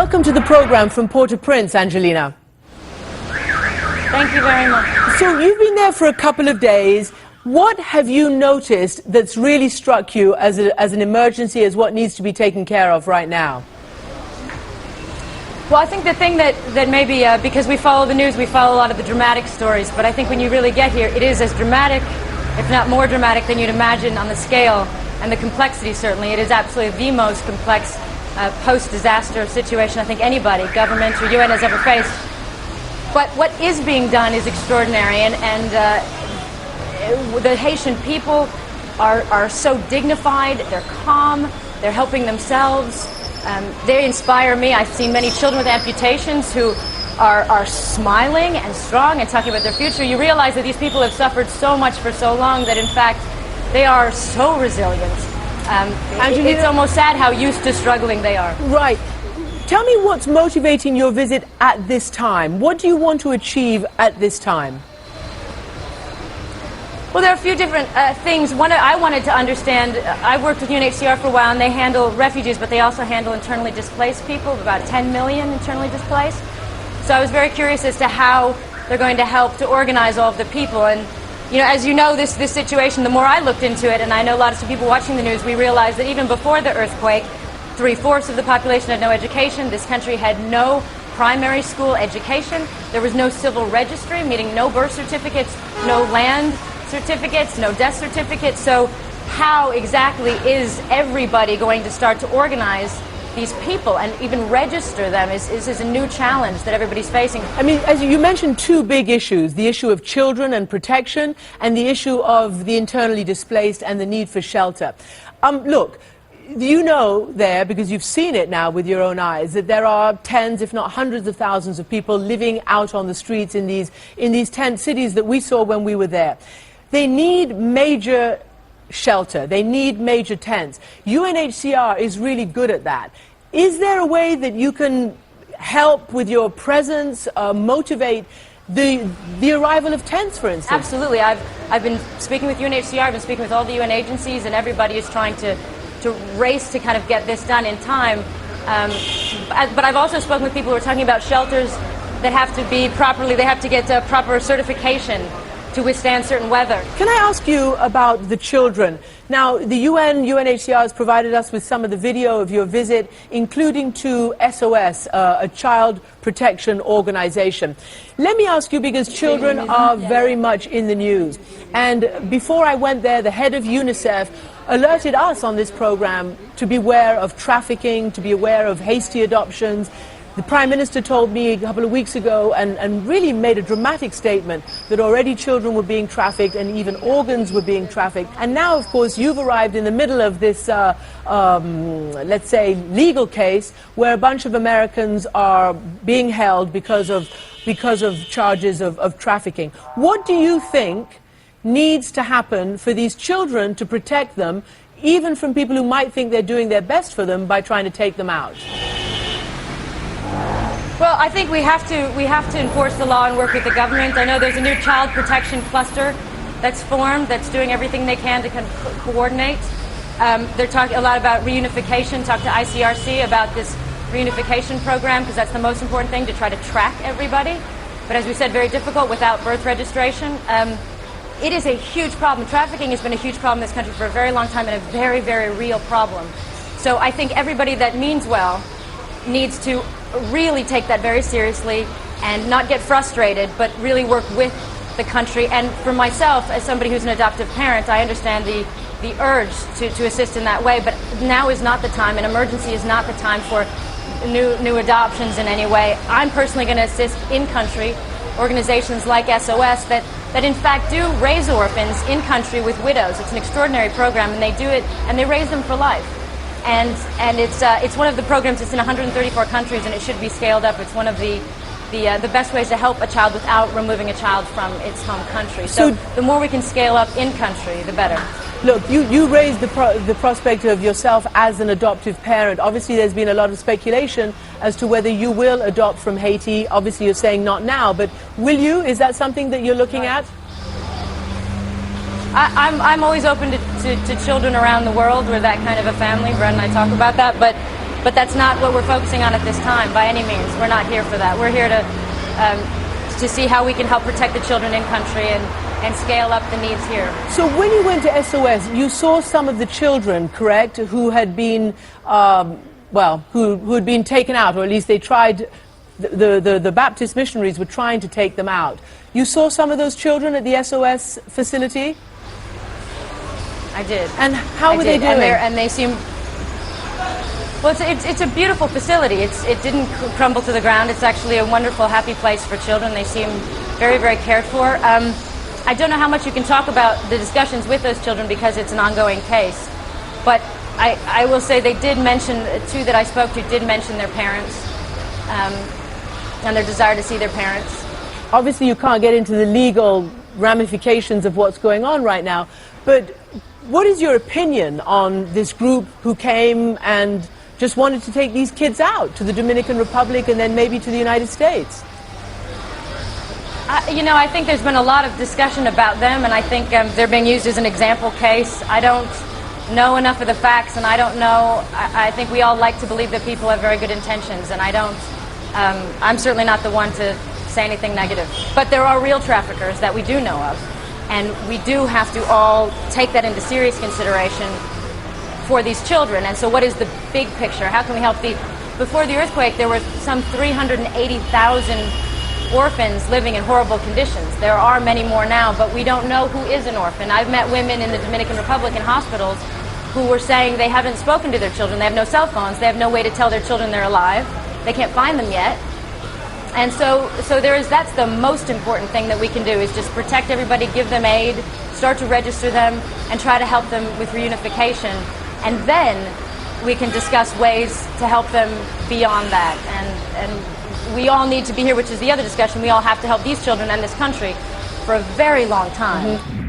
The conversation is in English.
Welcome to the program from Port-au-Prince, Angelina. Thank you very much. So you've been there for a couple of days. What have you noticed that's really struck you as an emergency, as what needs to be taken care of right now? Well, I think the thing that maybe, because we follow the news, we follow a lot of the dramatic stories, but I think when you really get here, it is as dramatic, if not more dramatic, than you'd imagine on the scale and the complexity, certainly. It is absolutely the most complex post-disaster situation I think anybody, government or UN, has ever faced. But what is being done is extraordinary, and the Haitian people are so dignified, they're calm, they're helping themselves. They inspire me. I've seen many children with amputations who are smiling and strong and talking about their future. You realize that these people have suffered so much for so long that, in fact, they are so resilient. It's almost sad how used to struggling they are. Right. Tell me what's motivating your visit at this time. What do you want to achieve at this time? Well, there are a few different things. One, I wanted to understand, I worked with UNHCR for a while, and they handle refugees, but they also handle internally displaced people, about 10 million internally displaced. So I was very curious as to how they're going to help to organize all of the people. And, you know, as you know, this situation, the more I looked into it, and I know lots of people watching the news, we realized that even before the earthquake, 3/4 of the population had no education. This country had no primary school education. There was no civil registry, meaning no birth certificates, no land certificates, no death certificates. So how exactly is everybody going to start to organize these people and even register them is a new challenge that everybody's facing. I mean, as you mentioned, two big issues, the issue of children and protection and the issue of the internally displaced and the need for shelter. Look, you know there, because you've seen it now with your own eyes, that there are tens, if not hundreds of thousands of people living out on the streets in these tent cities that we saw when we were there. They need major shelter. They need major tents. UNHCR is really good at that. Is there a way that you can help with your presence, motivate the arrival of tents, for instance? Absolutely. I've been speaking with UNHCR, I've been speaking with all the UN agencies, and everybody is trying to race to kind of get this done in time. But I've also spoken with people who are talking about shelters that have to be properly, they have to get proper certification to withstand certain weather. Can I ask you about the children? Now, the UNHCR has provided us with some of the video of your visit, including to SOS, a child protection organization. Let me ask you, because children are very much in the news. And before I went there, the head of UNICEF alerted us on this program to beware of trafficking, to be aware of hasty adoptions. The Prime Minister told me a couple of weeks ago and really made a dramatic statement that already children were being trafficked and even organs were being trafficked. And now, of course, you've arrived in the middle of this, let's say, legal case where a bunch of Americans are being held because of charges of trafficking. What do you think needs to happen for these children to protect them, even from people who might think they're doing their best for them by trying to take them out? Well, I think we have to enforce the law and work with the government. I know there's a new child protection cluster that's formed, that's doing everything they can to coordinate. They're talking a lot about reunification. Talk to ICRC about this reunification program, because that's the most important thing, to try to track everybody. But as we said, very difficult without birth registration. It is a huge problem. Trafficking has been a huge problem in this country for a very long time, and a very, very real problem. So I think everybody that means well needs to really take that very seriously and not get frustrated, but really work with the country. And for myself, as somebody who's an adoptive parent, I understand the urge to assist in that way, but now is not the time. An emergency is not the time for new adoptions in any way. I'm personally going to assist in-country organizations like SOS that in fact do raise orphans in-country with widows. It's an extraordinary program, and they do it, and they raise them for life. And it's one of the programs that's in 134 countries, and it should be scaled up. It's one of the best ways to help a child without removing a child from its home country. So the more we can scale up in country, the better. Look, you raised the prospect of yourself as an adoptive parent. Obviously, there's been a lot of speculation as to whether you will adopt from Haiti. Obviously, you're saying not now, but will you? Is that something that you're looking at? I'm always open to children around the world. We're that kind of a family. Brett and I talk about that. But But that's not what we're focusing on at this time, by any means. We're not here for that. We're here to see how we can help protect the children in country and scale up the needs here. So when you went to SOS, you saw some of the children, correct, who had been, who had been taken out, or at least they tried, the Baptist missionaries were trying to take them out. You saw some of those children at the SOS facility? I did. And how were they doing? And they seem... Well, it's a beautiful facility. It didn't crumble to the ground. It's actually a wonderful, happy place for children. They seem very, very cared for. I don't know how much you can talk about the discussions with those children because it's an ongoing case. But I will say they did mention, two that I spoke to did mention their parents and their desire to see their parents. Obviously, you can't get into the legal ramifications of what's going on right now, but what is your opinion on this group who came and just wanted to take these kids out to the Dominican Republic and then maybe to the United States? You know, I think there's been a lot of discussion about them, and I think they're being used as an example case. I don't know enough of the facts, and I don't know. I think we all like to believe that people have very good intentions, and I don't. I'm certainly not the one to say anything negative. But there are real traffickers that we do know of, and we do have to all take that into serious consideration for these children. And so what is the big picture? How can we help before the earthquake, there were some 380,000 orphans living in horrible conditions. There are many more now, but we don't know who is an orphan. I've met women in the Dominican Republic in hospitals who were saying they haven't spoken to their children. They have no cell phones. They have no way to tell their children they're alive. They can't find them yet. And so that's the most important thing that we can do, is just protect everybody, give them aid, start to register them, and try to help them with reunification. And then we can discuss ways to help them beyond that. And we all need to be here, which is the other discussion. We all have to help these children and this country for a very long time. Mm-hmm.